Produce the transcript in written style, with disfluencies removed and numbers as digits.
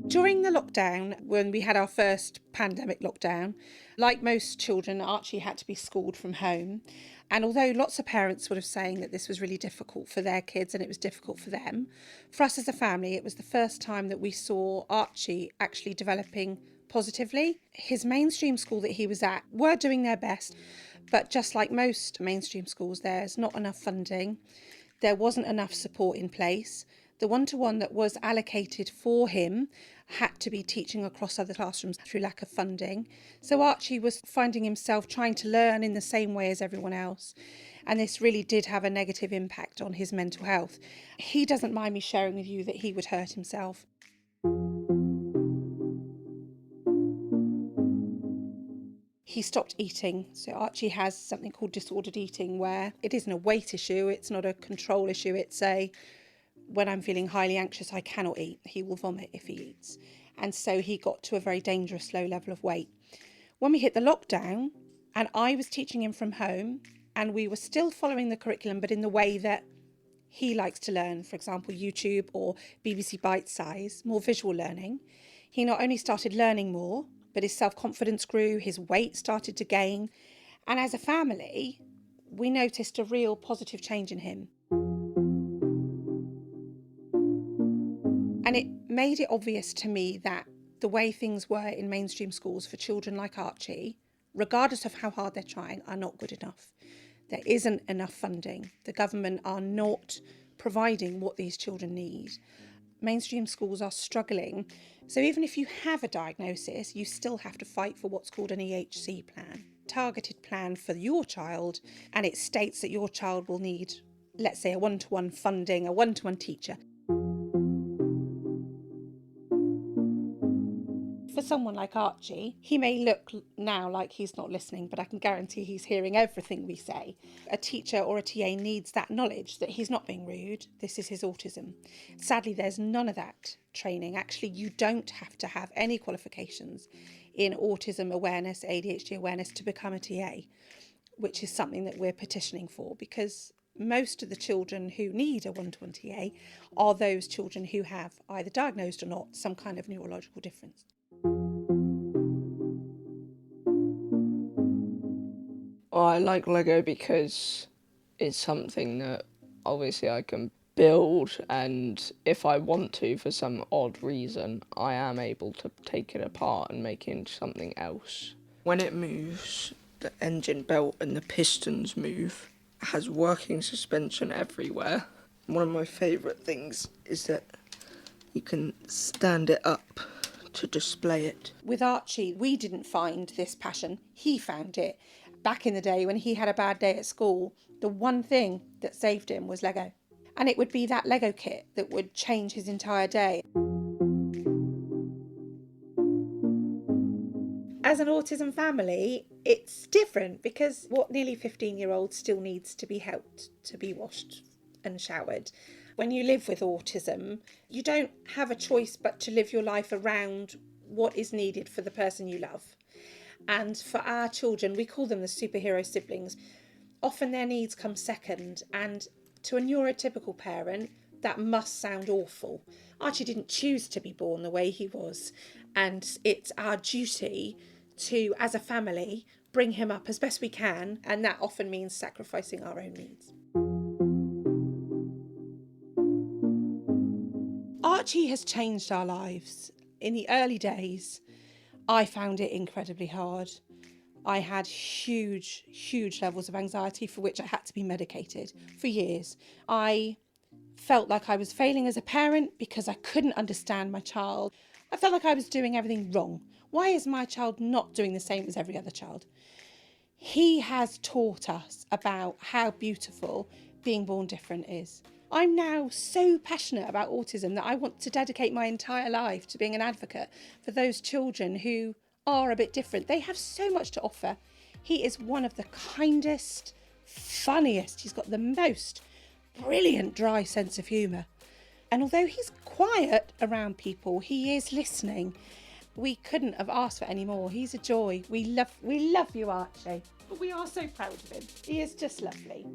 During the lockdown, when we had our first pandemic lockdown, like most children, Archie had to be schooled from home. And although lots of parents were saying that this was really difficult for their kids and it was difficult for them, for us as a family, it was the first time that we saw Archie actually developing positively. His mainstream school that he was at were doing their best, but just like most mainstream schools, there's not enough funding. There wasn't enough support in place. The one-to-one that was allocated for him had to be teaching across other classrooms through lack of funding. So Archie was finding himself trying to learn in the same way as everyone else. And this really did have a negative impact on his mental health. He doesn't mind me sharing with you that he would hurt himself. He stopped eating. So Archie has something called disordered eating, where it isn't a weight issue, it's not a control issue, it's when I'm feeling highly anxious, I cannot eat. He will vomit if he eats. And so he got to a very dangerous low level of weight. When we hit the lockdown, and I was teaching him from home, and we were still following the curriculum, but in the way that he likes to learn, for example, YouTube or BBC Bite Size, more visual learning, he not only started learning more, but his self-confidence grew, his weight started to gain. And as a family, we noticed a real positive change in him. And it made it obvious to me that the way things were in mainstream schools for children like Archie, regardless of how hard they're trying, are not good enough. There isn't enough funding. The government are not providing what these children need. Mainstream schools are struggling. So even if you have a diagnosis, you still have to fight for what's called an EHC plan, targeted plan for your child. And it states that your child will need, let's say, a one-to-one funding, a one-to-one teacher. For someone like Archie, he may look now like he's not listening, but I can guarantee he's hearing everything we say. A teacher or a TA needs that knowledge that he's not being rude. This is his autism. Sadly, there's none of that training. Actually, you don't have to have any qualifications in autism awareness, ADHD awareness to become a TA, which is something that we're petitioning for, because most of the children who need a one-to-one TA are those children who have, either diagnosed or not, some kind of neurological difference. I like Lego because it's something that obviously I can build, and if I want to, for some odd reason, I am able to take it apart and make it into something else. When it moves, the engine belt and the pistons move. It has working suspension everywhere. One of my favourite things is that you can stand it up to display it. With Archie, we didn't find this passion. He found it. Back in the day when he had a bad day at school, the one thing that saved him was Lego. And it would be that Lego kit that would change his entire day. As an autism family, it's different because what nearly 15-year-old still needs to be helped, to be washed and showered. When you live with autism, you don't have a choice but to live your life around what is needed for the person you love. And for our children, we call them the superhero siblings. Often their needs come second, and to a neurotypical parent, that must sound awful. Archie didn't choose to be born the way he was, and it's our duty to, as a family, bring him up as best we can, and that often means sacrificing our own needs. Archie has changed our lives. In the early days, I found it incredibly hard. I had huge levels of anxiety for which I had to be medicated for years. I felt like I was failing as a parent because I couldn't understand my child. I felt like I was doing everything wrong. Why is my child not doing the same as every other child? He has taught us about how beautiful being born different is. I'm now so passionate about autism that I want to dedicate my entire life to being an advocate for those children who are a bit different. They have so much to offer. He is one of the kindest, funniest. He's got the most brilliant dry sense of humour. And although he's quiet around people, he is listening. We couldn't have asked for any more. He's a joy. We love you, Archie. But we are so proud of him. He is just lovely.